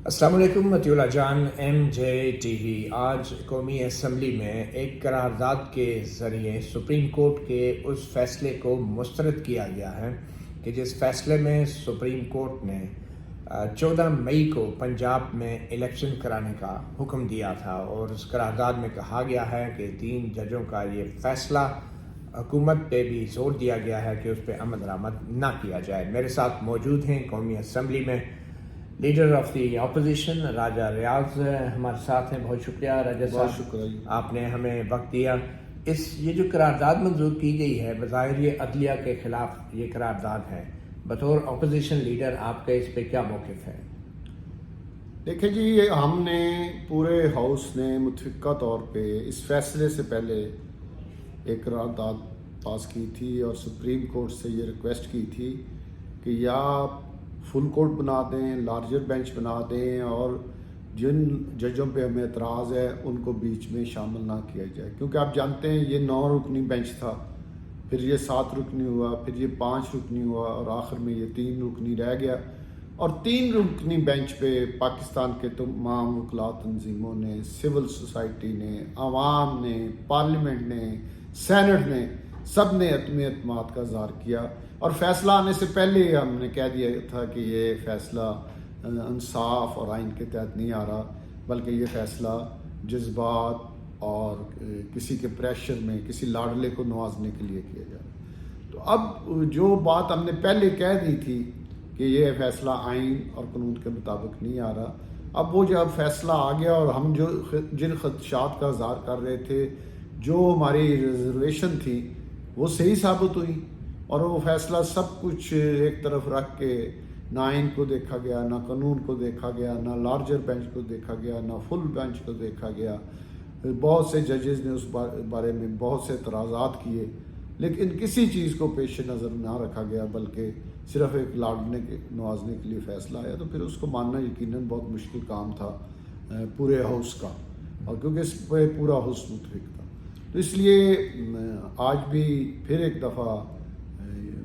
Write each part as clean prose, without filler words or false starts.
السلام علیکم مطیع جان MJTV۔ آج قومی اسمبلی میں ایک قرارداد کے ذریعے سپریم کورٹ کے اس فیصلے کو مسترد کیا گیا ہے کہ جس فیصلے میں سپریم کورٹ نے 14 مئی کو پنجاب میں الیکشن کرانے کا حکم دیا تھا، اور اس قرارداد میں کہا گیا ہے کہ 3 ججوں کا یہ فیصلہ حکومت پہ بھی زور دیا گیا ہے کہ اس پہ عمل درآمد نہ کیا جائے۔ میرے ساتھ موجود ہیں قومی اسمبلی میں لیڈر آف دی اپوزیشن راجہ ریاض ہمارے ساتھ ہیں۔ بہت شکریہ راجہ صاحب، بہت شکریہ، آپ نے ہمیں وقت دیا۔ یہ جو قرارداد منظور کی گئی ہے، بظاہر یہ عدلیہ کے خلاف یہ قرارداد ہے، بطور اپوزیشن لیڈر آپ کا اس پہ کیا موقف ہے؟ دیکھیں جی، یہ ہم نے پورے ہاؤس نے متفقہ طور پہ اس فیصلے سے پہلے ایک قرارداد پاس کی تھی اور سپریم کورٹ سے یہ ریکویسٹ کی تھی کہ یا فل کورٹ بنا دیں، لارجر بینچ بنا دیں، اور جن ججوں پہ ہمیں اعتراض ہے ان کو بیچ میں شامل نہ کیا جائے، کیونکہ آپ جانتے ہیں یہ 9 رکنی بینچ تھا، پھر یہ 7 رکنی ہوا، پھر یہ 5 رکنی ہوا، اور آخر میں یہ 3 رکنی رہ گیا۔ اور 3 رکنی بینچ پہ پاکستان کے تمام وکلا تنظیموں نے، سول سوسائٹی نے، عوام نے، پارلیمنٹ نے، سینٹ نے، سب نے عدم اعتماد کا اظہار کیا، اور فیصلہ آنے سے پہلے ہم نے کہہ دیا تھا کہ یہ فیصلہ انصاف اور آئین کے تحت نہیں آ رہا، بلکہ یہ فیصلہ جذبات اور کسی کے پریشر میں کسی لاڈلے کو نوازنے کے لیے کیا جا رہا۔ تو اب جو بات ہم نے پہلے کہہ دی تھی کہ یہ فیصلہ آئین اور قانون کے مطابق نہیں آ رہا، اب وہ جب فیصلہ آ گیا اور ہم جن خدشات کا اظہار کر رہے تھے، جو ہماری ریزرویشن تھی، وہ صحیح ثابت ہوئی، اور وہ فیصلہ سب کچھ ایک طرف رکھ کے نہ آئین کو دیکھا گیا، نہ قانون کو دیکھا گیا، نہ لارجر بینچ کو دیکھا گیا، نہ فل بینچ کو دیکھا گیا۔ بہت سے ججز نے اس بارے میں بہت سے اعتراضات کیے، لیکن کسی چیز کو پیش نظر نہ رکھا گیا، بلکہ صرف ایک نوازنے کے لیے فیصلہ آیا۔ تو پھر اس کو ماننا یقیناً بہت مشکل کام تھا پورے ہاؤس کا، اور کیونکہ اس پہ پورا ہاؤس متفق تھا، تو اس لیے آج بھی پھر ایک دفعہ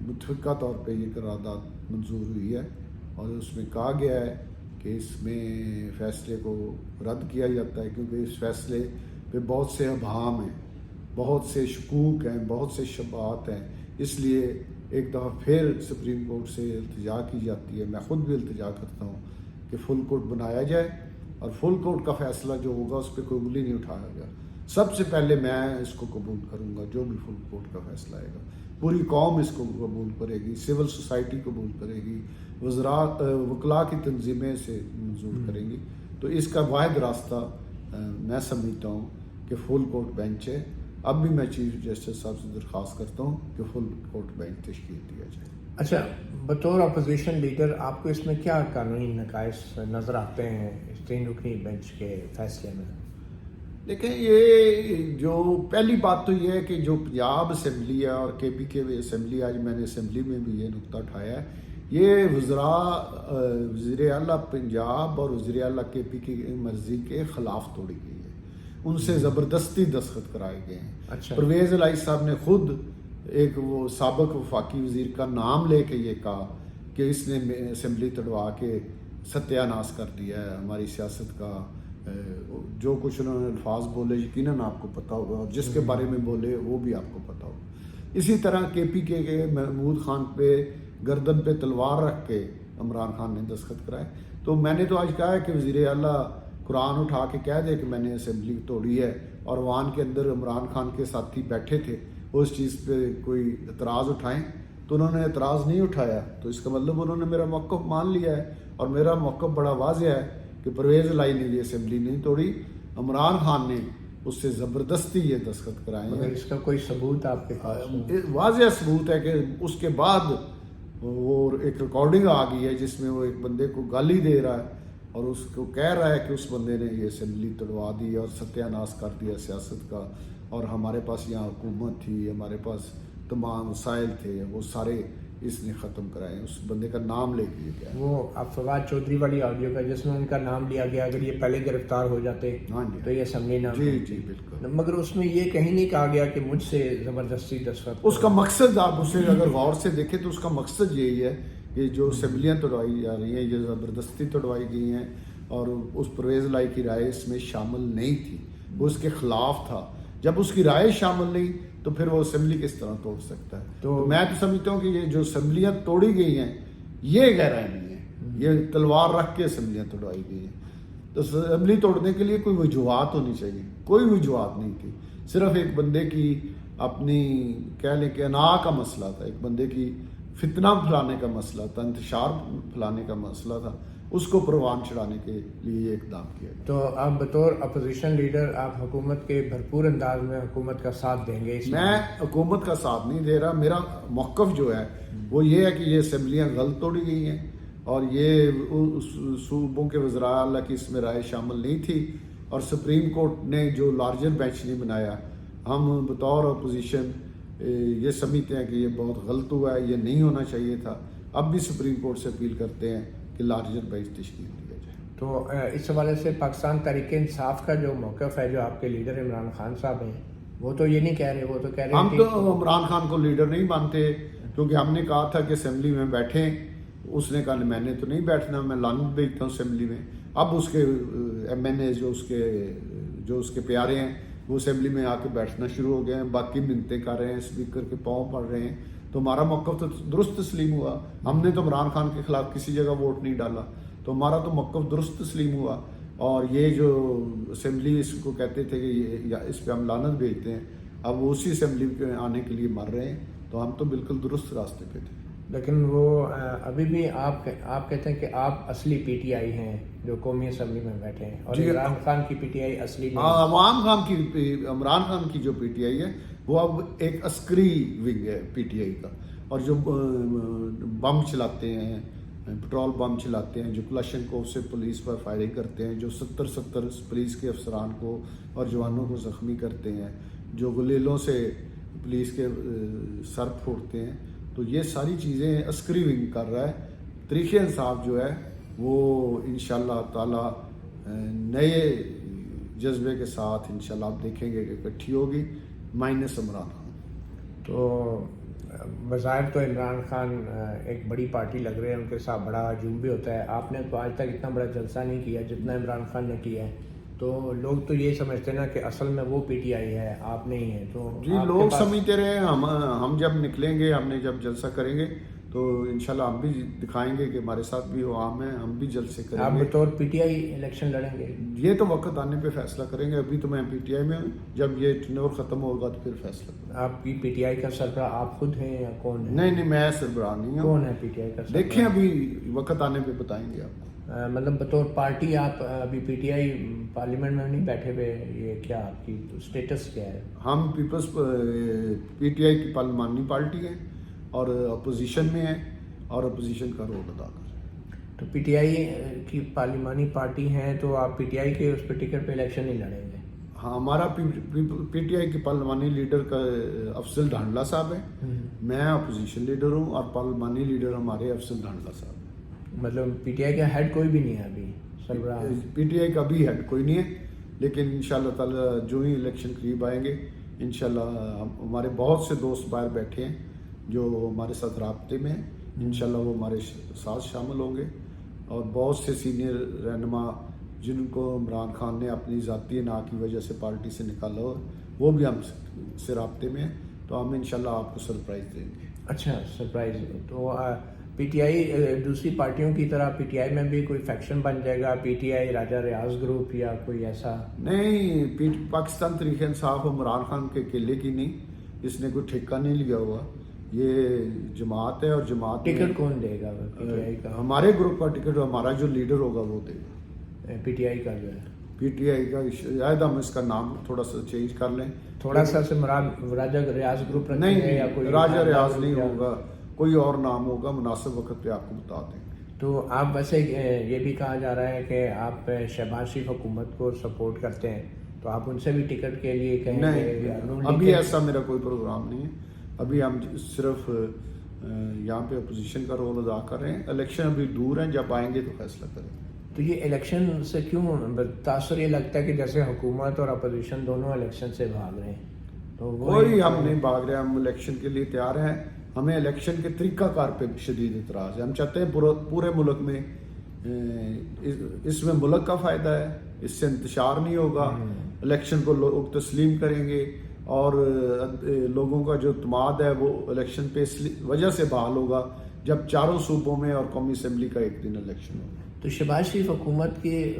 متفقہ طور پہ یہ قرارداد منظور ہوئی ہے، اور اس میں کہا گیا ہے کہ اس میں فیصلے کو رد کیا جاتا ہے، کیونکہ اس فیصلے پہ بہت سے ابہام ہیں، بہت سے شکوک ہیں، بہت سے شبہات ہیں۔ اس لیے ایک دفعہ پھر سپریم کورٹ سے التجا کی جاتی ہے، میں خود بھی التجا کرتا ہوں کہ فل کورٹ بنایا جائے، اور فل کورٹ کا فیصلہ جو ہوگا اس پہ کوئی انگلی نہیں اٹھایا گیا۔ سب سے پہلے میں اس کو قبول کروں گا، جو بھی فل کورٹ کا فیصلہ آئے گا، پوری قوم اس کو قبول کرے گی، سول سوسائٹی قبول کرے گی، وکلا کی تنظیمیں سے منظور کریں گی۔ تو اس کا واحد راستہ میں سمجھتا ہوں کہ فل کورٹ بینچ ہے۔ اب بھی میں چیف جسٹس صاحب سے درخواست کرتا ہوں کہ فل کورٹ بینچ تشکیل دیا جائے۔ اچھا، بطور اپوزیشن لیڈر آپ کو اس میں کیا قانونی نقائص نظر آتے ہیں اس 3 رکنی بینچ کے فیصلے میں؟ دیکھیں، یہ جو پہلی بات تو یہ ہے کہ جو پنجاب اسمبلی ہے اور KPK اسمبلی، آج میں نے اسمبلی میں بھی یہ نقطہ اٹھایا ہے، یہ وزیر اعلیٰ پنجاب اور وزیر اعلیٰ KPK کی مرضی کے خلاف توڑی گئی ہے، ان سے زبردستی دستخط کرائے گئے ہیں۔ اچھا، پرویز الہی صاحب نے خود ایک وہ سابق وفاقی وزیر کا نام لے کے یہ کہا کہ اس نے اسمبلی تڑوا کے ستیہ ناش کر دیا ہے ہماری سیاست کا۔ جو کچھ انہوں نے الفاظ بولے یقیناً آپ کو پتہ ہوگا، اور جس کے بارے میں بولے وہ بھی آپ کو پتہ ہوگا۔ اسی طرح KPK کے محمود خان پہ گردن پہ تلوار رکھ کے عمران خان نے دستخط کرائے۔ تو میں نے تو آج کہا ہے کہ وزیر اعلیٰ قرآن اٹھا کے کہہ دے کہ میں نے اسمبلی توڑی ہے، اور وان کے اندر عمران خان کے ساتھی بیٹھے تھے، وہ اس چیز پہ کوئی اعتراض اٹھائیں، تو انہوں نے اعتراض نہیں اٹھایا، تو اس کا مطلب انہوں نے میرا موقف مان لیا ہے، اور میرا موقف بڑا واضح ہے کہ پرویز الہی نے یہ اسمبلی نہیں توڑی، عمران خان نے اس سے زبردستی یہ دستخط کرائے ہیں۔ مگر اس کا کوئی ثبوت آپ کے پاس؟ واضح ثبوت ہے کہ اس کے بعد وہ ایک ریکارڈنگ آ گئی ہے جس میں وہ ایک بندے کو گالی دے رہا ہے، اور اس کو کہہ رہا ہے کہ اس بندے نے یہ اسمبلی توڑوا دی اور ستیہ ناش کر دیا سیاست کا، اور ہمارے پاس یہاں حکومت تھی، ہمارے پاس تمام وسائل تھے، وہ سارے اس نے ختم کرائے۔ اس بندے کا نام لے کے گیا، وہ فواد چودھری والی آڈیو کا جس میں ان کا نام لیا گیا، اگر یہ پہلے گرفتار ہو جاتے ہاں جی، تو یہ اسمبلی نہ جی جی بالکل۔ مگر اس میں یہ کہیں نہیں کہا گیا کہ مجھ سے زبردستی دستخط۔ اس کا مقصد آپ اسے اگر غور سے دیکھیں تو اس کا مقصد یہی ہے کہ جو اسمبلیاں توڑوائی جا رہی ہیں، یہ زبردستی توڑوائی گئی ہیں، اور اس پرویز لائی کی رائے اس میں شامل نہیں تھی, وہ اس کے خلاف تھا. جب اس کی رائے شامل نہیں تو پھر وہ اسمبلی کس طرح توڑ سکتا ہے؟ تو میں تو سمجھتا ہوں کہ یہ جو اسمبلیاں توڑی گئی ہیں یہ گہرائی نہیں ہے, یہ تلوار رکھ کے اسمبلیاں توڑائی گئی ہیں. تو اسمبلی توڑنے کے لیے کوئی وجوہات ہونی چاہیے, کوئی وجوہات نہیں تھی, صرف ایک بندے کی اپنی کہہ لیں کہ انا کا مسئلہ تھا, ایک بندے کی فتنہ پھیلانے کا مسئلہ تھا, انتشار پھیلانے کا مسئلہ تھا, اس کو پروان چڑھانے کے لیے یہ اقدام کیا گیا. تو آپ بطور اپوزیشن لیڈر آپ حکومت کے بھرپور انداز میں حکومت کا ساتھ دیں گے؟ میں حکومت کا ساتھ نہیں دے رہا, میرا موقف جو ہے وہ یہ ہے کہ یہ اسمبلیاں غلط توڑی گئی ہیں اور یہ صوبوں کے وزراء اعلیٰ کی اس میں رائے شامل نہیں تھی, اور سپریم کورٹ نے جو لارجر بینچ نہیں بنایا, ہم بطور اپوزیشن یہ سمجھتے ہیں کہ یہ بہت غلط ہوا ہے, یہ نہیں ہونا چاہیے تھا. اب بھی سپریم کورٹ سے اپیل کرتے ہیں کہ لارجر بینچ تشکیل دیا جائے. تو اس حوالے سے پاکستان تحریک انصاف کا جو موقف ہے, جو آپ کے لیڈر عمران خان صاحب ہیں, وہ تو یہ نہیں کہہ رہے, وہ تو کہہ رہے ہیں ہم تو عمران خان کو لیڈر نہیں مانتے, کیونکہ ہم نے کہا تھا کہ اسمبلی میں بیٹھیں, اس نے کہا میں نے تو نہیں بیٹھنا, میں لانت بھیجتا ہوں اسمبلی میں. اب اس کے ایم این اے جو اس کے پیارے ہیں وہ اسمبلی میں آ کے بیٹھنا شروع ہو گئے ہیں, باقی منتیں کر رہے ہیں, اسپیکر کے پاؤں پڑ رہے ہیں. تو ہمارا موقف تو درست تسلیم ہوا, ہم نے تو عمران خان کے خلاف کسی جگہ ووٹ نہیں ڈالا, تو ہمارا تو موقف درست تسلیم ہوا. اور یہ جو اسمبلی اس کو کہتے تھے کہ اس پہ ہم لعنت بھیجتے ہیں, اب وہ اسی اسمبلی پہ آنے کے لیے مر رہے ہیں, تو ہم تو بالکل درست راستے پہ تھے. لیکن وہ ابھی بھی آپ کہتے ہیں کہ آپ اصلی پی ٹی آئی ہیں جو قومی اسمبلی میں بیٹھے ہیں, اور عمران خان کی پی ٹی آئی اصلی نہیں. عمران خان کی جو پی ٹی آئی ہے وہ اب ایک عسکری ونگ ہے پی ٹی آئی کا, اور جو بم چلاتے ہیں, پٹرول بم چلاتے ہیں, جو کلاشنکوف سے پولیس پر فائرنگ کرتے ہیں, جو 70 پولیس کے افسران کو اور جوانوں کو زخمی کرتے ہیں, جو گلیلوں سے پولیس کے سر پھوڑتے ہیں, تو یہ ساری چیزیں عسکری ونگ کر رہا ہے. تحریک انصاف جو ہے وہ انشاءاللہ تعالی نئے جذبے کے ساتھ انشاءاللہ آپ دیکھیں گے کہ اکٹھی ہوگی, مائنس عمران خان. تو بظاہر تو عمران خان ایک بڑی پارٹی لگ رہے ہیں, ان کے ساتھ بڑا ہجوم بھی ہوتا ہے. آپ نے تو آج تک اتنا بڑا جلسہ نہیں کیا جتنا عمران خان نے کیا ہے, تو لوگ تو یہ سمجھتے ہیں نا کہ اصل میں وہ پی ٹی آئی ہے, آپ نہیں ہیں. تو جی لوگ سمجھتے رہے, ہم جب نکلیں گے, ہم نے جب جلسہ کریں گے تو انشاءاللہ ہم بھی دکھائیں گے کہ ہمارے ساتھ بھی عوام ہیں, ہم بھی جلسے کریں گے. آپ بطور پی ٹی آئی الیکشن لڑیں گے؟ یہ تو وقت آنے پہ فیصلہ کریں گے, ابھی تو میں پی ٹی آئی میں ہوں, جب یہ ٹنور ختم ہوگا تو پھر فیصلہ کریں گے. آپ کی پی ٹی آئی کا سربراہ آپ خود ہیں یا کون ہے؟ نہیں, میں سربراہ نہیں ہوں. کون ہے پی ٹی آئی کا سربراہ؟ دیکھیں ابھی وقت آنے پہ بتائیں گے آپ کو. مطلب بطور پارٹی آپ ابھی پی ٹی آئی پارلیمنٹ میں نہیں بیٹھے ہوئے, یہ کیا آپ کی اسٹیٹس کیا ہے؟ ہم پیپلز پی ٹی آئی کی پارلیمانی پارٹی ہے اور اپوزیشن میں ہے, اور اپوزیشن کا رول ادا کر رہے ہیں. تو پی ٹی آئی کی پارلیمانی پارٹی ہیں, تو آپ پی ٹی آئی کے اس پہ ٹکٹ پہ الیکشن نہیں لڑیں گے؟ ہاں, ہمارا پی ٹی آئی کی پارلیمانی لیڈر کا افضل ڈھانڈلہ صاحب ہے, میں اپوزیشن لیڈر ہوں, اور پارلیمانی لیڈر ہمارے افضل ڈھانڈلہ صاحب ہیں. مطلب پی ٹی آئی کا ہیڈ کوئی بھی نہیں ہے ابھی سربراہ؟ پی ٹی آئی کا بھی ہیڈ کوئی نہیں ہے, لیکن انشاءاللہ تعالی جو ہی الیکشن قریب آئیں گے انشاءاللہ ہمارے بہت سے دوست باہر بیٹھے ہیں جو ہمارے ساتھ رابطے میں ہیں, انشاءاللہ وہ ہمارے ساتھ شامل ہوں گے. اور بہت سے سینئر رہنما جن کو عمران خان نے اپنی ذاتی انا کی وجہ سے پارٹی سے نکالا ہو, وہ بھی ہم سے رابطے میں ہیں, تو ہم انشاءاللہ آپ کو سرپرائز دیں گے. اچھا, سرپرائز. تو پی ٹی آئی دوسری پارٹیوں کی طرح پی ٹی آئی میں بھی کوئی فیکشن بن جائے گا, P T I Raja Riyadh group یا کوئی ایسا؟ نہیں, پاکستان تحریک انصاف عمران خان کے اکیلے کی نہیں, اس نے کوئی ٹھیکہ نہیں لیا ہوا, یہ جماعت ہے, اور جماعت ٹکٹ کون دے گا پی ٹی آئی کا؟ ہمارے گروپ کا ٹکٹ ہمارا جو لیڈر ہوگا وہ دے گا. پی ٹی آئی کا جو ہے پی ٹی آئی کا شاید ہم اس کا نام تھوڑا سا چینج کر لیں, تھوڑا سا سے مراد راجہ ریاض گروپ رکھیں گے یا کوئی؟ نہیں, راجہ ریاض نہیں ہوگا, کوئی اور نام ہوگا, مناسب وقت پہ آپ کو بتا دیں گے. تو آپ ویسے یہ بھی کہا جا رہا ہے کہ آپ شہباز شریف حکومت کو سپورٹ کرتے ہیں, تو آپ ان سے بھی ٹکٹ کے لیے کہیں گے؟ نہیں, ابھی ایسا میرا کوئی پروگرام نہیں ہے, ابھی ہم صرف یہاں پہ اپوزیشن کا رول ادا کر رہے ہیں. الیکشن ابھی دور ہیں, جب آئیں گے تو فیصلہ کریں گے. تو یہ الیکشن سے کیوں تاثر یہ لگتا ہے کہ جیسے حکومت اور اپوزیشن دونوں الیکشن سے بھاگ رہے ہیں؟ تو کوئی ہم نہیں بھاگ رہے, ہم الیکشن کے لیے تیار ہیں. ہمیں الیکشن کے طریقہ کار پہ شدید اعتراض ہے. ہم چاہتے ہیں پورے ملک میں اس میں ملک کا فائدہ ہے, اس سے انتشار نہیں ہوگا, الیکشن کو لوگ تسلیم کریں گے اور لوگوں کا جو اعتماد ہے وہ الیکشن پہ اس وجہ سے بحال ہوگا جب چاروں صوبوں میں اور قومی اسمبلی کا ایک دن الیکشن ہوگا. تو شہباز شریف حکومت کے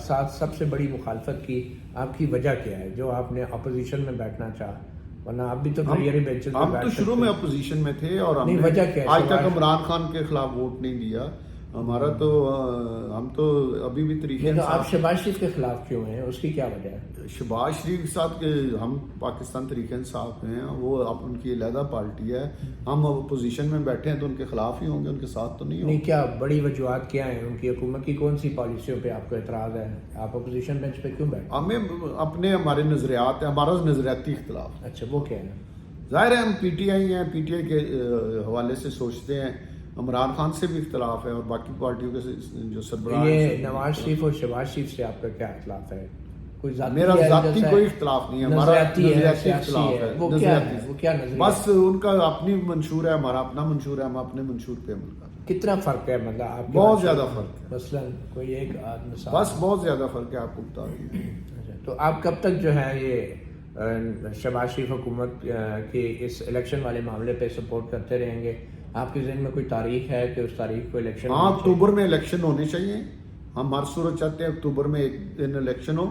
ساتھ سب سے بڑی مخالفت کی آپ کی وجہ کیا ہے جو آپ نے اپوزیشن میں بیٹھنا چاہا؟ ورنہ آپ بھی تو بینچز پہ ہم تو شروع میں اپوزیشن میں تھے اور ہم وجہ نے کیا ہے؟ آج تک عمران خان کے خلاف ووٹ نہیں دیا. ہمارا تو ہم تو ابھی بھی طریقے تو آپ شہباز شریف کے خلاف کیوں ہیں, اس کی کیا وجہ ہے؟ شہباز شریف کے ساتھ ہم پاکستان تحریک انصاف ہیں, وہ اب ان کی علیحدہ پارٹی ہے, ہم اپوزیشن میں بیٹھے ہیں تو ان کے خلاف ہی ہوں گے, ان کے ساتھ تو نہیں ہوں گے. نہیں, کیا بڑی وجوہات کیا ہیں ان کی حکومت کی, کون سی پالیسیوں پہ آپ کو اعتراض ہے, آپ اپوزیشن بینچ پہ کیوں بیٹھے؟ ہمیں ہمارے نظریات ہیں, ہمارا نظریاتی اختلاف. اچھا, وہ کیا ہے؟ ظاہر ہے ہم پی ٹی آئی ہیں, پی ٹی آئی کے حوالے سے سوچتے ہیں, عمران خان سے بھی اختلاف ہے اور باقی پارٹیوں کے جو سربراہ یہ نواز شریف اور شہباز شریف سے آپ کا کیا اختلاف ہے؟ کوئی میرا ذاتی کوئی اختلاف نہیں ہے, ہمارا نظریاتی اختلاف ہے. وہ کیا ہے, وہ کیا نظریہ؟ بس ان کا اپنی منشور ہے, ہمارا اپنا منشور ہے, ہم اپنے منشور پہ عمل کر رہے ہیں. کتنا فرق ہے مطلب آپ؟ بہت زیادہ فرق ہے, مثلاً کوئی ایک مثال. بس بہت زیادہ فرق ہے, آپ کو بتا دیں. تو آپ کب تک جو ہے یہ شہباز شریف حکومت کے اس الیکشن والے معاملے پہ سپورٹ کرتے رہیں گے؟ آپ کے ذہن میں کوئی تاریخ ہے کہ اس تاریخ کو الیکشن؟ ہاں, اکتوبر میں الیکشن ہونے چاہیے. ہم ہر صورت چاہتے ہیں اکتوبر میں ایک دن الیکشن ہو.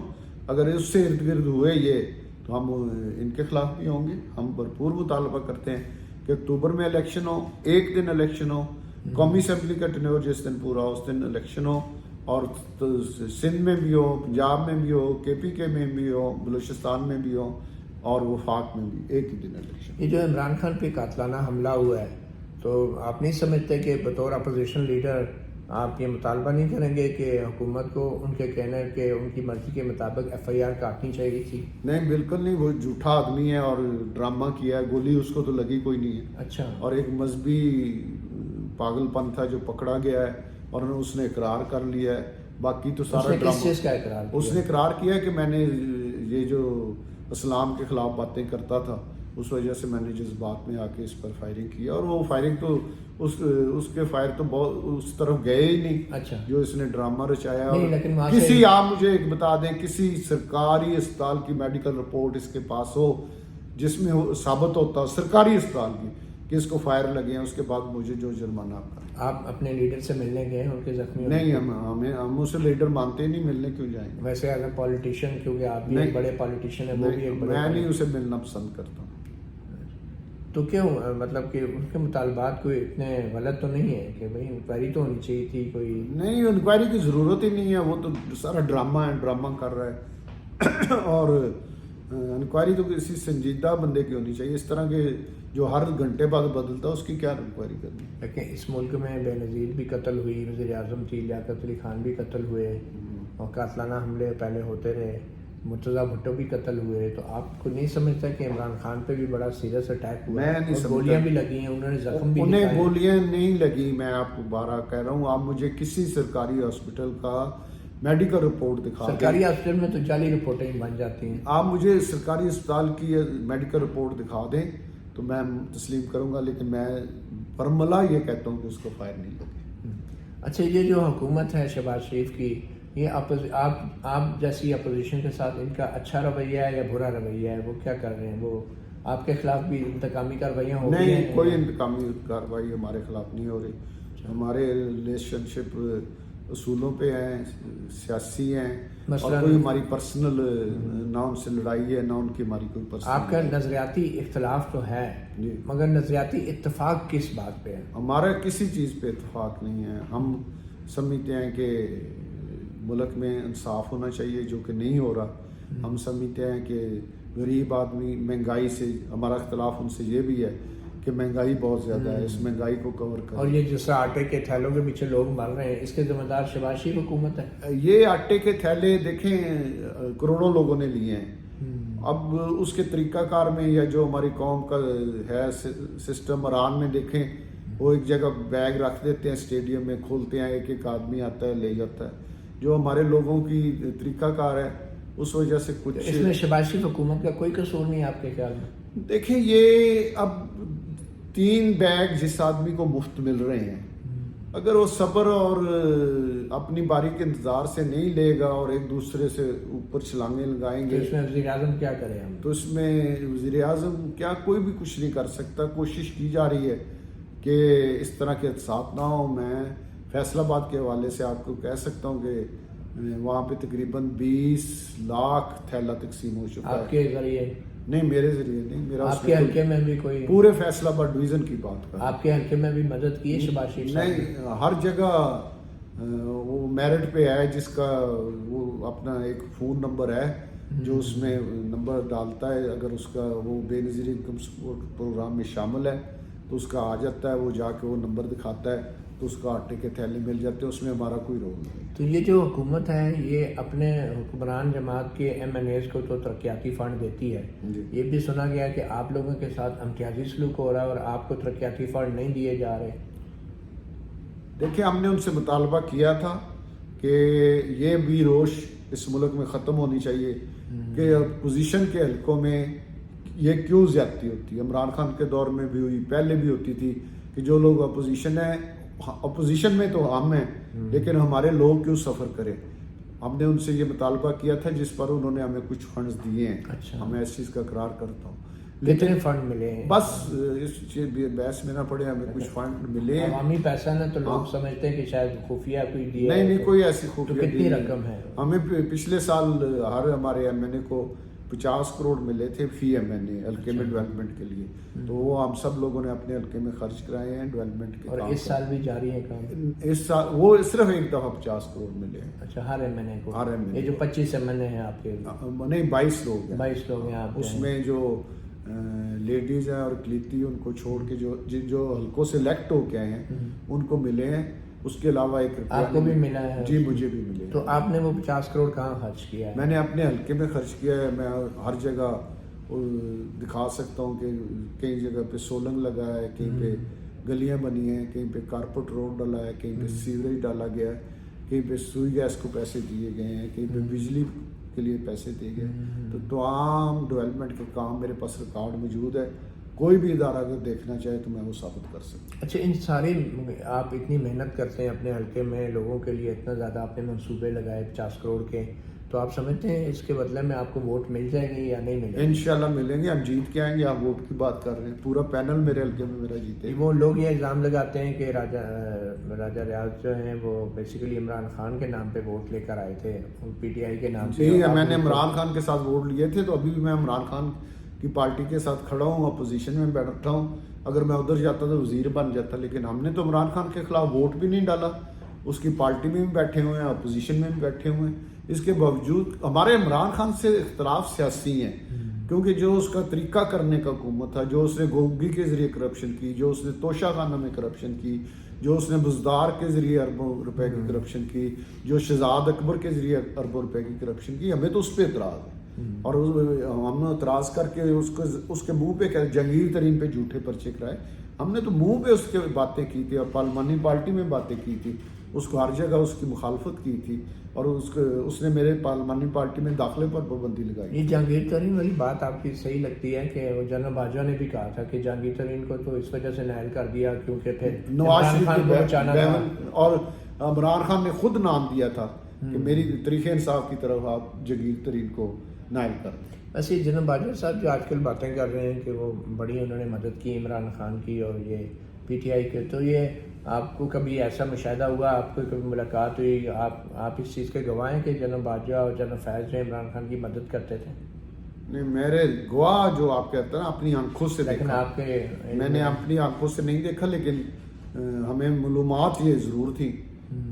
اگر اس سے ارد گرد ہوئے یہ تو ہم ان کے خلاف بھی ہوں گے. ہم بھرپور مطالبہ کرتے ہیں کہ اکتوبر میں الیکشن ہو, ایک دن الیکشن ہو, قومی اسمبلی کا ٹینیور جس دن پورا ہو اس دن الیکشن ہو, اور سندھ میں بھی ہو, پنجاب میں بھی ہو, کے پی کے میں بھی ہو, بلوچستان میں بھی ہو اور وفاق میں بھی ایک ہی دن الیکشن. یہ جو عمران خان پہ قاتلانہ حملہ ہوا ہے تو آپ نہیں سمجھتے کہ بطور اپوزیشن لیڈر آپ یہ مطالبہ نہیں کریں گے کہ حکومت کو ان کے کہنے کے ان کی مرضی کے مطابق ایف آئی آر کاٹنی چاہیے تھی؟ نہیں, بالکل نہیں. وہ جھوٹا آدمی ہے اور ڈرامہ کیا ہے, گولی اس کو تو لگی کوئی نہیں ہے. اچھا. اور ایک مذہبی پاگل پن تھا جو پکڑا گیا ہے اور اس نے اقرار کر لیا ہے. باقی تو سارا ڈرامہ. کس چیز کا اقرار کیا؟ اس نے اقرار کیا کہ میں نے یہ جو اسلام کے خلاف باتیں کرتا تھا اس وجہ سے میں نے جذبات میں آ کے اس پر فائرنگ کی, اور وہ فائرنگ تو اس کے فائر تو بہت اس طرف گئے ہی نہیں. اچھا. جو اس نے ڈرامہ رچایا. لیکن کسی, آپ مجھے ایک بتا دیں, کسی سرکاری اسپتال کی میڈیکل رپورٹ اس کے پاس ہو جس میں ثابت ہوتا سرکاری اسپتال کی کہ اس کو فائر لگے ہیں, اس کے بعد مجھے جو جرمانہ آپ کریں. آپ اپنے لیڈر سے ملنے گئے ہیں ان کے زخمی؟ نہیں, ہم اسے لیڈر مانتے نہیں, ملنے کیوں جائیں گے. ویسے اگر پولیٹیشین, کیونکہ آپ بھی ایک بڑے پولیٹیشین ہیں, وہ بھی ایک بڑے, میں نہیں اسے ملنا پسند کرتا ہوں. تو کیوں, مطلب کہ ان کے مطالبات کوئی اتنے غلط تو نہیں ہے کہ بھائی انکوائری تو ہونی چاہیے تھی کوئی؟ نہیں, انکوائری کی ضرورت ہی نہیں ہے, وہ تو سارا ڈرامہ ہے, ڈرامہ کر رہا ہے. اور انکوائری تو کسی سنجیدہ بندے کی ہونی چاہیے. اس طرح کے جو ہر گھنٹے بعد بدلتا ہے اس کی کیا انکوائری کرنی. لیکن اس ملک میں بے نظیر بھی قتل ہوئی, وزیر اعظم تھی لیاقت علی خان بھی قتل ہوئے, اور قاتلانہ حملے پہلے ہوتے رہے, مرتضیٰ بھٹو بھی قتل ہوئے. تو آپ کو نہیں سمجھتا کہ عمران خان پہ بھی بڑا سیریس اٹیک ہوا؟ میں نہیں سمجھتا. گولیاں بھی لگی ہیں, انہوں نے زخم بھی, انہیں گولیاں نہیں لگی. میں آپ کو بارہ کہہ رہا ہوں, آپ مجھے کسی سرکاری ہاسپٹل کا میڈیکل رپورٹ دکھا دیں. سرکاری ہاسپٹل میں تو جعلی رپورٹیں بن جاتی ہیں. آپ مجھے سرکاری اسپتال کی میڈیکل رپورٹ دکھا دیں تو میں تسلیم کروں گا, لیکن میں برملا یہ کہتا ہوں کہ اس کو فائر نہیں لگے. اچھا, یہ جو حکومت ہے شہباز شریف کی, یہ آپ جیسی اپوزیشن کے ساتھ ان کا اچھا رویہ ہے یا برا رویہ ہے؟ وہ کیا کر رہے ہیں؟ وہ آپ کے خلاف بھی انتقامی کاروائیاں ہو رہی ہیں؟ نہیں, کوئی انتقامی کارروائی ہمارے خلاف نہیں ہو رہی. ہمارے ریلیشن شپ اصولوں پہ ہیں, سیاسی ہیں, اور کوئی ہماری پرسنل نہ ان سے لڑائی ہے نہ ان کی ہماری کوئی پرسنل. آپ کا نظریاتی اختلاف تو ہے مگر نظریاتی اتفاق کس بات پہ ہے؟ ہمارا کسی چیز پہ اتفاق نہیں ہے. ہم سمجھتے ہیں کہ ملک میں انصاف ہونا چاہیے جو کہ نہیں ہو رہا. ہم سمجھتے ہیں کہ غریب آدمی, مہنگائی سے ہمارا اختلاف ان سے یہ بھی ہے کہ مہنگائی بہت زیادہ ہے, اس مہنگائی کو کور کریں. اور یہ جس طرح آٹے کے تھیلوں کے پیچھے لوگ مر رہے ہیں, اس کے ذمہ دار شہباز شریف حکومت ہے. یہ آٹے کے تھیلے دیکھیں کروڑوں لوگوں نے لیے ہیں. اب اس کے طریقہ کار میں یا جو ہماری قوم کا ہے سسٹم, ایران میں دیکھیں وہ ایک جگہ بیگ رکھ دیتے ہیں اسٹیڈیم میں, کھولتے ہیں, ایک ایک آدمی آتا ہے لے جاتا ہے. جو ہمارے لوگوں کی طریقہ کار ہے اس وجہ سے کچھ. اس میں شہباز شریف حکومت کا کوئی قصور نہیں آپ کے خیال میں؟ دیکھیں, یہ اب 3 بیگ جس آدمی کو مفت مل رہے ہیں اگر وہ صبر اور اپنی باری کے انتظار سے نہیں لے گا اور ایک دوسرے سے اوپر چھلانگیں لگائیں تو گے، اس میں وزیر اعظم کیا کریں ہم؟ تو اس میں وزیر اعظم کیا، کوئی بھی کچھ نہیں کر سکتا. کوشش کی جا رہی ہے کہ اس طرح کے حادثات نہ ہوں. میں فیصل آباد کے حوالے سے آپ کو کہہ سکتا ہوں کہ وہاں پہ تقریباً 20 لاکھ تھیلا تقسیم ہو چکا آپ ہے. کے ذریعے؟ نہیں، میرے ذریعے نہیں، میرا آپ کے حلقے میں بھی کوئی؟ پورے فیصل آباد ڈویژن کی بات کر رہا ہوں. آپ کے حلقے میں بھی مدد کی شہباز شریف صاحب نے؟ نہیں، ہر جگہ وہ میرٹ پہ ہے جس کا وہ اپنا ایک فون نمبر ہے جو اس میں نمبر ڈالتا ہے. اگر اس کا وہ بے نظیر انکم سپورٹ پروگرام میں شامل ہے تو اس کا آ جاتا ہے، وہ جا کے وہ نمبر دکھاتا ہے تو اس کا آٹے کے تھیلے مل جاتے ہیں. اس میں ہمارا کوئی رول نہیں. تو یہ جو حکومت ہے یہ اپنے حکمران جماعت کے ایم این ایز کو تو ترقیاتی فنڈ دیتی ہے. جی. یہ بھی سنا گیا کہ آپ لوگوں کے ساتھ امتیازی سلوک ہو رہا ہے اور آپ کو ترقیاتی فنڈ نہیں دیے جا رہے. دیکھیں، ہم نے ان سے مطالبہ کیا تھا کہ یہ بھی روش اس ملک میں ختم ہونی چاہیے کہ اپوزیشن کے حلقوں میں یہ کیوں زیادتی ہوتی ہے. عمران خان کے دور میں بھی ہوئی، پہلے بھی ہوتی تھی کہ جو لوگ اپوزیشن ہیں، اپوزیشن میں تو ہم ہیں لیکن ہمارے لوگ کیوں سفر کریں. ہم نے ان سے یہ مطالبہ کیا تھا جس پر انہوں نے ہمیں کچھ فنڈز دیے ہیں. اچھا. میں اس چیز کا اقرار کرتا ہوں. کتنے فنڈ ملے ہیں؟ بس اس بحث میں نہ پڑے، ہمیں کچھ فنڈ ملے ہیں. عوامی پیسہ نا تو لوگ سمجھتے ہیں کہ شاید خفیہ کوئی دیا. نہیں، کوئی ایسی تو خوبی کتنی رقم ہے؟ ہمیں پچھلے سال ہر ہمارے ایم این اے کو 50 کروڑ ملے تھے فی ایم این اے حلقے میں ڈیولپمنٹ کے لیے. تو وہ ہم سب لوگوں نے اپنے حلقے میں خرچ کرائے ہیں ڈیولپمنٹ کے. اور اس سال بھی جاری ہے کام؟ اس سال وہ صرف ایک دفعہ 50 کروڑ ملے ہیں. اچھا، ہر ایم این اے کو؟ ہر ایم این اے. یہ جو 25 ایم این اے ہیں آپ کے؟ نہیں، 22 لوگ ہیں. 22 لوگ ہیں آپ. اس میں جو لیڈیز ہیں اور اقلیتی ان کو چھوڑ کے جو حلقوں سے الیکٹ ہو کے آئے ہیں ان کو ملے ہیں. اس کے علاوہ 1 روپیہ آپ کو بھی ملا ہے؟ جی، مجھے بھی ملے. تو آپ نے وہ 50 کروڑ کہاں خرچ کیا ہے؟ میں نے اپنے حلقے میں خرچ کیا ہے. میں ہر جگہ دکھا سکتا ہوں کہ کئی جگہ پہ سولنگ لگا ہے، کہیں پہ گلیاں بنی ہیں، کہیں پہ کارپٹ روڈ ڈالا ہے، کہیں پہ سیوریج ڈالا گیا ہے، کہیں پہ سوئی گیس کو پیسے دیے گئے ہیں، کہیں پہ بجلی کے لیے پیسے دیے گئے. تو تمام ڈیولپمنٹ کے کام میرے پاس ریکارڈ موجود ہے. کوئی بھی ادارہ اگر دیکھنا چاہے تو میں وہ ثابت کر سکتا ہوں. اچھا، ان ساری آپ اتنی محنت کرتے ہیں اپنے حلقے میں لوگوں کے لیے، اتنا زیادہ آپ نے منصوبے لگائے 50 کروڑ کے، تو آپ سمجھتے ہیں اس کے بدلے میں آپ کو ووٹ مل جائے گی یا نہیں ملے گی؟ انشاءاللہ ملیں گے. ہم جیت کے آئیں گے. آپ ووٹ کی بات کر رہے ہیں، پورا پینل میرے حلقے میں میرا جیتے. وہ لوگ یہ الزام لگاتے ہیں کہ راجہ ریاض جو ہیں وہ بیسیکلی عمران خان کے نام پہ ووٹ لے کر آئے تھے، پی ٹی آئی کے نام پہ. جی، میں نے عمران خان کے ساتھ ووٹ لیے تھے تو ابھی بھی میں عمران خان کی پارٹی کے ساتھ کھڑا ہوں، اپوزیشن میں بیٹھا ہوں. اگر میں ادھر جاتا تو وزیر بن جاتا، لیکن ہم نے تو عمران خان کے خلاف ووٹ بھی نہیں ڈالا. اس کی پارٹی میں بھی بیٹھے ہوئے ہیں، اپوزیشن میں بھی بیٹھے ہوئے ہیں. اس کے باوجود ہمارے عمران خان سے اختلاف سیاسی ہیں، کیونکہ جو اس کا طریقہ کرنے کا حکومت تھا، جو اس نے گوگی کے ذریعے کرپشن کی، جو اس نے توشہ خانہ میں کرپشن کی، جو اس نے بزدار کے ذریعے اربوں روپے کی کرپشن کی، جو شہزاد اکبر کے ذریعے اربوں روپے کی کرپشن کی، ہمیں تو اس پہ اعتراض ہے. اور ہم نے اعتراض کر کے اس کے منہ پہ جہانگیر ترین پہ جھوٹے پرچے کرائے. ہم نے تو منہ پہ اس کے باتیں کی تھی اور پارلیمانی پارٹی میں باتیں کی تھی. اس کو ہر جگہ اس کی مخالفت کی تھی اور اس نے میرے پارلیمانی پارٹی میں داخلے پر پابندی لگائی. یہ جہانگیر ترین والی بات آپ کی صحیح لگتی ہے کہ جنرل باجوہ نے بھی کہا تھا کہ جہانگیر ترین کو تو اس وجہ سے نائل کر دیا کیونکہ پھر نواز عمران خان کو بچانا تھا. اور عمران خان نے خود نام دیا تھا کہ میری طریق انصاف کی طرف آپ جہانگیر ترین کو نائل کر دیں. ویسے جنرل باجوہ صاحب جو آج کل باتیں کر رہے ہیں کہ وہ بڑی انہوں نے مدد کی عمران خان کی اور یہ پی ٹی آئی کے، تو یہ آپ کو کبھی ایسا مشاہدہ ہوا، آپ کو کبھی ملاقات ہوئی، آپ اس چیز کے گواہ ہیں کہ جنرل باجوہ اور جنرل فیض جو عمران خان کی مدد کرتے تھے؟ نہیں، میرے گواہ جو آپ کہتے ہیں اپنی آنکھوں سے لیکن دیکھا. آپ کے میں نے اپنی آنکھوں سے نہیں دیکھا، لیکن ہمیں معلومات یہ ضرور تھی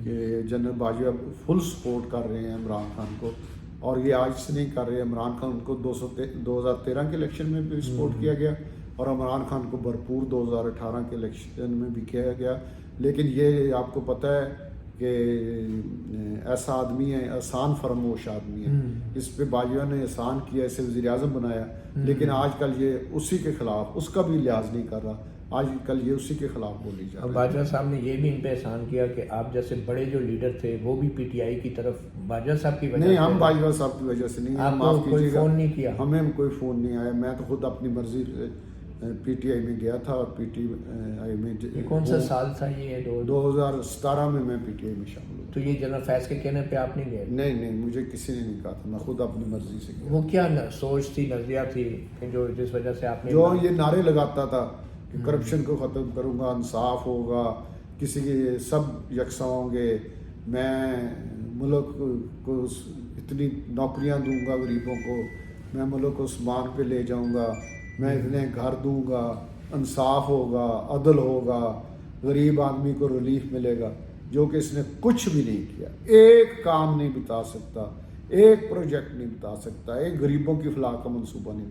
کہ جنرل باجوہ فل سپورٹ کر رہے ہیں عمران خان کو. اور یہ آج سے نہیں کر رہے. عمران خان کو 2013 کے الیکشن میں بھی سپورٹ کیا گیا اور عمران خان کو بھرپور 2018 کے الیکشن میں بھی کیا گیا. لیکن یہ آپ کو پتہ ہے کہ ایسا آدمی ہے، آسان فراموش آدمی ہے. اس پہ باجوہ نے احسان کیا، اسے وزیر اعظم بنایا، لیکن آج کل یہ اسی کے خلاف، اس کا بھی لحاظ نہیں کر رہا. آج کل یہ اسی کے خلاف بولی جا رہی ہے. باجوہ صاحب نے یہ بھی ان پہ احسان کیا کہ آپ جیسے بڑے جو لیڈر تھے وہ بھی پی ٹی آئی کی طرف باجوہ صاحب کی وجہ نہیں، ہم باجوہ صاحب کی وجہ سے نہیں. آپ کو کوئی فون نہیں کیا؟ ہمیں کوئی فون نہیں آیا. میں تو خود اپنی مرضی سے پی ٹی آئی میں گیا تھا اور پی ٹی آئی میں یہ کون سا سال تھا یہ 2017 میں پی ٹی آئی میں شامل ہوا. تو یہ جنرل فیض کے کہنے پہ آپ نہیں گئے؟ نہیں مجھے کسی نے نہیں کہا تھا, میں خود اپنی مرضی سے گیا. وہ کیا سوچ تھی, نظریہ تھی کہ جس وجہ سے آپ نے جو یہ نعرے لگاتا تھا کہ کرپشن کو ختم کروں گا, انصاف ہوگا, کسی کے سب یکساں ہوں گے, میں ملک کو اتنی نوکریاں دوں گا غریبوں کو, میں ملک کو اسمان پہ لے جاؤں گا, میں اتنے گھر دوں گا, انصاف ہوگا, عدل ہوگا, غریب آدمی کو ریلیف ملے گا, جو کہ اس نے کچھ بھی نہیں کیا. ایک کام نہیں بتا سکتا, ایک پروجیکٹ نہیں بتا سکتا, ایک غریبوں کی فلاح کا منصوبہ نہیں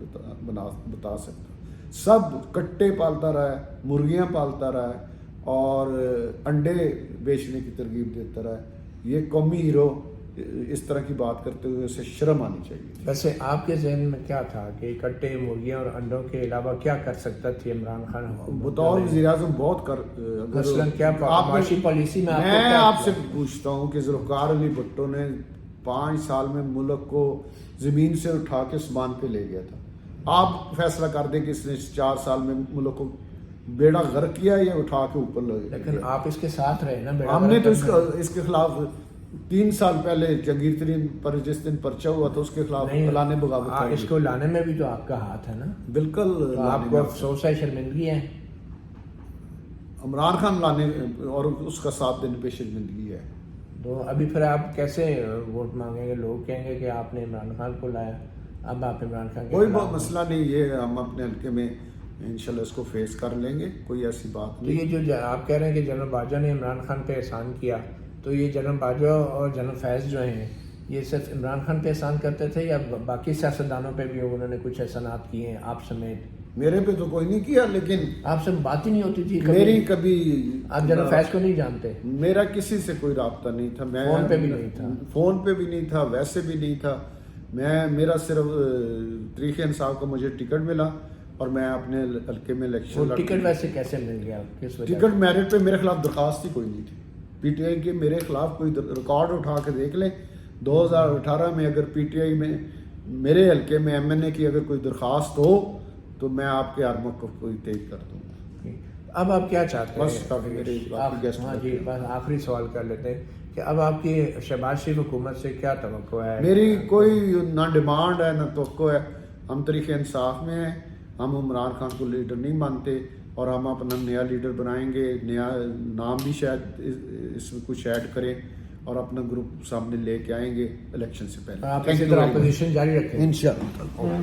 بتا سکتا. سب کٹے پالتا رہا ہے, مرغیاں پالتا رہا ہے اور انڈے بیچنے کی ترغیب دیتا رہا ہے. یہ قومی ہیرو اس طرح کی بات کرتے ہوئے اسے شرم آنی چاہیے. ویسے آپ کے ذہن میں کیا تھا کہ کٹے مرغیاں اور انڈوں کے علاوہ کیا کر سکتا تھی عمران خان؟ بطور وزیر اعظم بہت مثلاً کیا معاشی پالیسی میں میں آپ سے پوچھتا ہوں کہ ذوالفقار علی بھٹو نے 5 سال میں ملک کو زمین سے اٹھا کے اسمان پہ لے گیا تھا. آپ فیصلہ کر دیں کہ اس نے 4 سال میں ملک کو بیڑا غرق کیا یا اٹھا کے اوپر لے گیا. لیکن آپ اس کے ساتھ رہے نا. ہم نے تو اس کے خلاف 3 سال پہلے جہانگیر ترین پر جس دن پرچہ ہوا تھا اس کے خلاف اعلان بغاوت. اس کو لانے میں بھی تو آپ کا ہاتھ ہے نا. بالکل. آپ کو افسوس ہے, شرمندگی ہے؟ عمران خان لانے اور اس کا ساتھ دینے پہ شرمندگی ہے. تو ابھی پھر آپ کیسے ووٹ مانگیں گے؟ لوگ کہیں گے کہ آپ نے عمران خان کو لایا, اب آپ عمران خان کوئی مسئلہ نہیں, یہ ہم اپنے حلقے میں انشاءاللہ اس کو فیس کر لیں گے, کوئی ایسی بات نہیں. یہ جو آپ کہہ رہے ہیں کہ جنرل باجوہ نے عمران خان پہ احسان کیا, تو یہ جنرل باجوہ اور جنرل فیض جو ہیں یہ صرف عمران خان پہ احسان کرتے تھے یا باقی سیاستدانوں پہ بھی انہوں نے کچھ احسانات کیے ہیں آپ سمیت؟ میرے پہ تو کوئی نہیں کیا, لیکن آپ سے بات ہی نہیں ہوتی تھی میری کبھی. آپ جنرل فیض کو نہیں جانتے؟ میرا کسی سے کوئی رابطہ نہیں تھا. میں فون پہ بھی نہیں تھا؟ فون پہ بھی نہیں تھا, ویسے بھی نہیں تھا. میرا صرف تحریک انصاف کا مجھے ٹکٹ ملا اور میں اپنے حلقے میں الیکشن. ٹکٹ ویسے کیسے مل گیا, کس وجہ؟ ٹکٹ میرٹ پہ میرے خلاف درخواست ہی کوئی نہیں تھی. پی ٹی آئی کے میرے خلاف کوئی ریکارڈ اٹھا کے دیکھ لیں. 2018 میں اگر پی ٹی آئی میں میرے حلقے میں ایم این اے کی اگر کوئی درخواست ہو تو میں آپ کے ہر موقف کو تائید کر دوں گا. اب آپ کیا چاہتے ہیں؟ ہاں جی, بس آخری سوال کر لیتے ہیں کہ اب آپ کی شہباز شریف حکومت سے کیا توقع ہے؟ میری کوئی نہ ڈیمانڈ ہے نہ توقع ہے. ہم تحریک انصاف میں ہیں, ہم عمران خان کو لیڈر نہیں مانتے اور ہم اپنا نیا لیڈر بنائیں گے. نیا نام بھی شاید اس میں کچھ ایڈ کریں اور اپنا گروپ سامنے لے کے آئیں گے الیکشن سے پہلے. آپ اسی طرح اپوزیشن جاری رکھیں انشاءاللہ.